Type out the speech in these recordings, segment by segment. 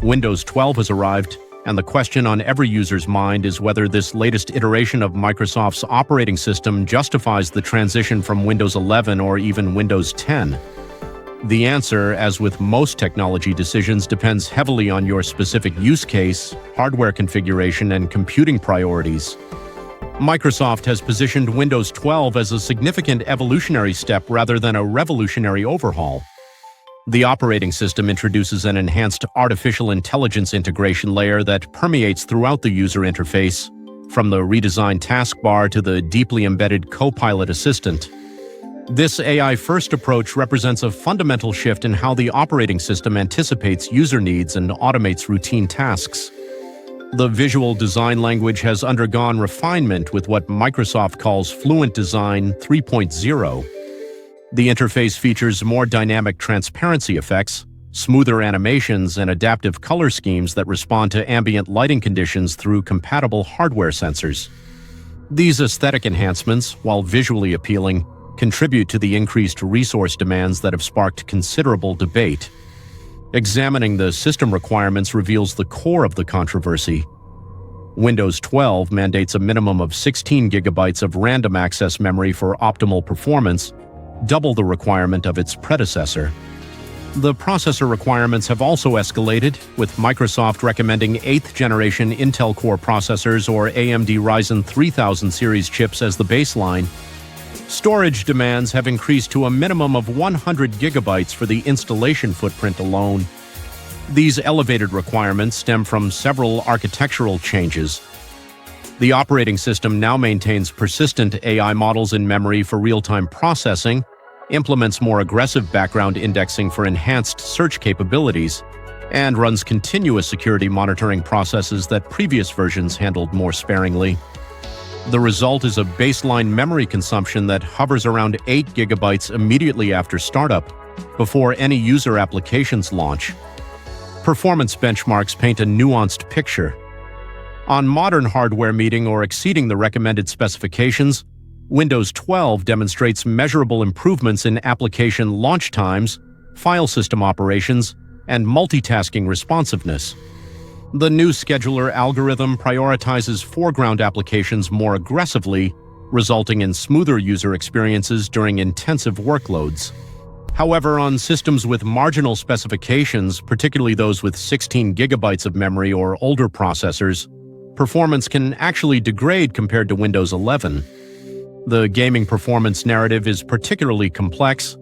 Windows 12 has arrived, and the question on every user's mind is whether this latest iteration of Microsoft's operating system justifies the transition from Windows 11 or even Windows 10. The answer, as with most technology decisions, depends heavily on your specific use case, hardware configuration, and computing priorities. Microsoft has positioned Windows 12 as a significant evolutionary step rather than a revolutionary overhaul. The operating system introduces an enhanced artificial intelligence integration layer that permeates throughout the user interface, from the redesigned taskbar to the deeply embedded Copilot assistant. This AI-first approach represents a fundamental shift in how the operating system anticipates user needs and automates routine tasks. The visual design language has undergone refinement with what Microsoft calls Fluent Design 3.0. The interface features more dynamic transparency effects, smoother animations, and adaptive color schemes that respond to ambient lighting conditions through compatible hardware sensors. These aesthetic enhancements, while visually appealing, contribute to the increased resource demands that have sparked considerable debate. Examining the system requirements reveals the core of the controversy. Windows 12 mandates a minimum of 16 gigabytes of random access memory for optimal performance, double the requirement of its predecessor. The processor requirements have also escalated, with Microsoft recommending 8th-generation Intel Core processors or AMD Ryzen 3000 series chips as the baseline. Storage demands have increased to a minimum of 100 gigabytes for the installation footprint alone. These elevated requirements stem from several architectural changes. The operating system now maintains persistent AI models in memory for real-time processing, implements more aggressive background indexing for enhanced search capabilities, and runs continuous security monitoring processes that previous versions handled more sparingly. The result is a baseline memory consumption that hovers around 8 gigabytes immediately after startup, before any user applications launch. Performance benchmarks paint a nuanced picture. On modern hardware meeting or exceeding the recommended specifications, Windows 12 demonstrates measurable improvements in application launch times, file system operations, and multitasking responsiveness. The new scheduler algorithm prioritizes foreground applications more aggressively, resulting in smoother user experiences during intensive workloads. However, on systems with marginal specifications, particularly those with 16 gigabytes of memory or older processors, performance can actually degrade compared to Windows 11. The gaming performance narrative is particularly complex.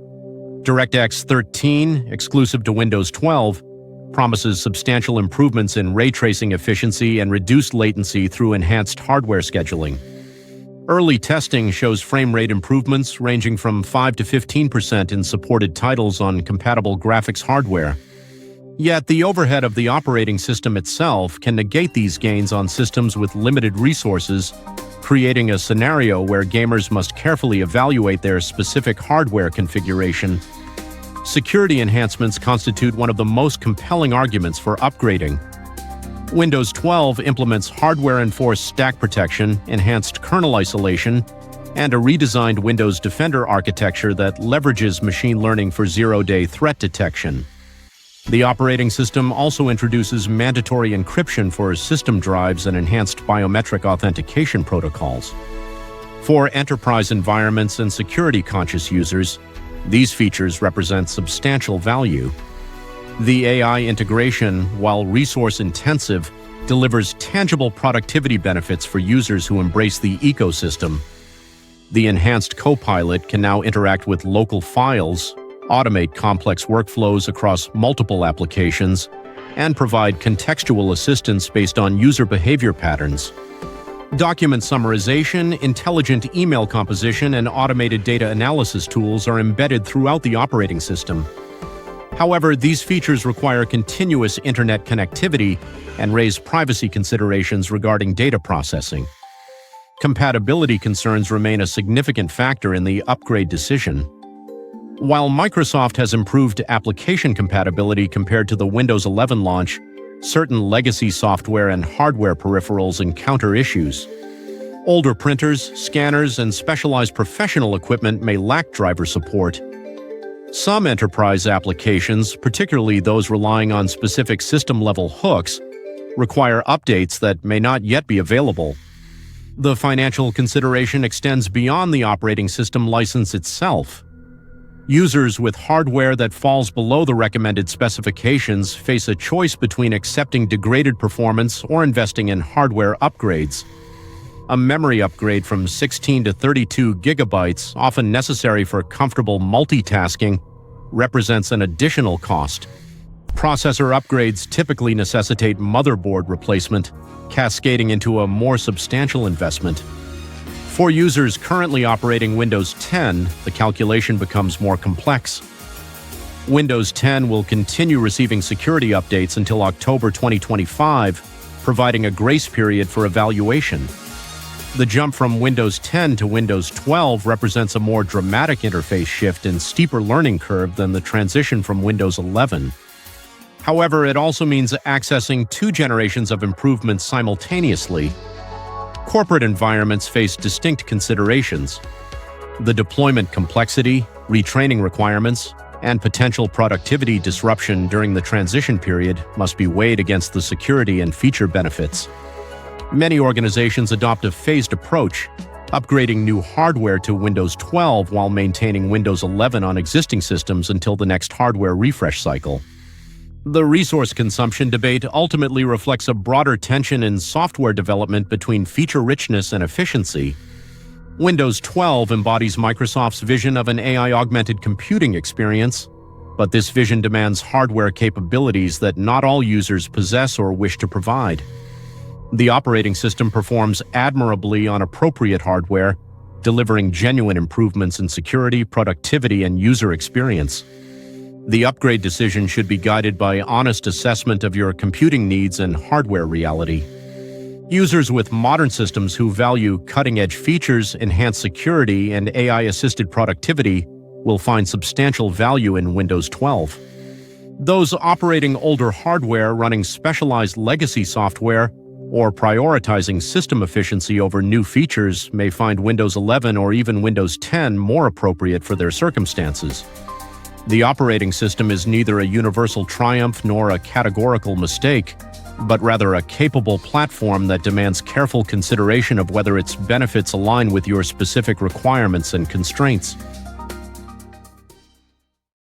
DirectX 13, exclusive to Windows 12, promises substantial improvements in ray tracing efficiency and reduced latency through enhanced hardware scheduling. Early testing shows frame rate improvements ranging from 5 to 15% in supported titles on compatible graphics hardware. Yet the overhead of the operating system itself can negate these gains on systems with limited resources, creating a scenario where gamers must carefully evaluate their specific hardware configuration. Security enhancements constitute one of the most compelling arguments for upgrading. Windows 12 implements hardware-enforced stack protection, enhanced kernel isolation, and a redesigned Windows Defender architecture that leverages machine learning for zero-day threat detection. The operating system also introduces mandatory encryption for system drives and enhanced biometric authentication protocols. For enterprise environments and security-conscious users, these features represent substantial value. The AI integration, while resource-intensive, delivers tangible productivity benefits for users who embrace the ecosystem. The enhanced Copilot can now interact with local files, automate complex workflows across multiple applications, and provide contextual assistance based on user behavior patterns. Document summarization, intelligent email composition, and automated data analysis tools are embedded throughout the operating system. However, these features require continuous internet connectivity and raise privacy considerations regarding data processing. Compatibility concerns remain a significant factor in the upgrade decision. While Microsoft has improved application compatibility compared to the Windows 11 launch, certain legacy software and hardware peripherals encounter issues. Older printers, scanners, and specialized professional equipment may lack driver support. Some enterprise applications, particularly those relying on specific system-level hooks, require updates that may not yet be available. The financial consideration extends beyond the operating system license itself. Users with hardware that falls below the recommended specifications face a choice between accepting degraded performance or investing in hardware upgrades. A memory upgrade from 16 to 32 gigabytes, often necessary for comfortable multitasking, represents an additional cost. Processor upgrades typically necessitate motherboard replacement, cascading into a more substantial investment. For users currently operating Windows 10, the calculation becomes more complex. Windows 10 will continue receiving security updates until October 2025, providing a grace period for evaluation. The jump from Windows 10 to Windows 12 represents a more dramatic interface shift and steeper learning curve than the transition from Windows 11. However, it also means accessing two generations of improvements simultaneously. Corporate environments face distinct considerations. The deployment complexity, retraining requirements, and potential productivity disruption during the transition period must be weighed against the security and feature benefits. Many organizations adopt a phased approach, upgrading new hardware to Windows 12 while maintaining Windows 11 on existing systems until the next hardware refresh cycle. The resource consumption debate ultimately reflects a broader tension in software development between feature richness and efficiency. Windows 12 embodies Microsoft's vision of an AI-augmented computing experience, but this vision demands hardware capabilities that not all users possess or wish to provide. The operating system performs admirably on appropriate hardware, delivering genuine improvements in security, productivity, and user experience. The upgrade decision should be guided by honest assessment of your computing needs and hardware reality. Users with modern systems who value cutting-edge features, enhanced security, and AI-assisted productivity will find substantial value in Windows 12. Those operating older hardware, running specialized legacy software, or prioritizing system efficiency over new features may find Windows 11 or even Windows 10 more appropriate for their circumstances. The operating system is neither a universal triumph nor a categorical mistake, but rather a capable platform that demands careful consideration of whether its benefits align with your specific requirements and constraints.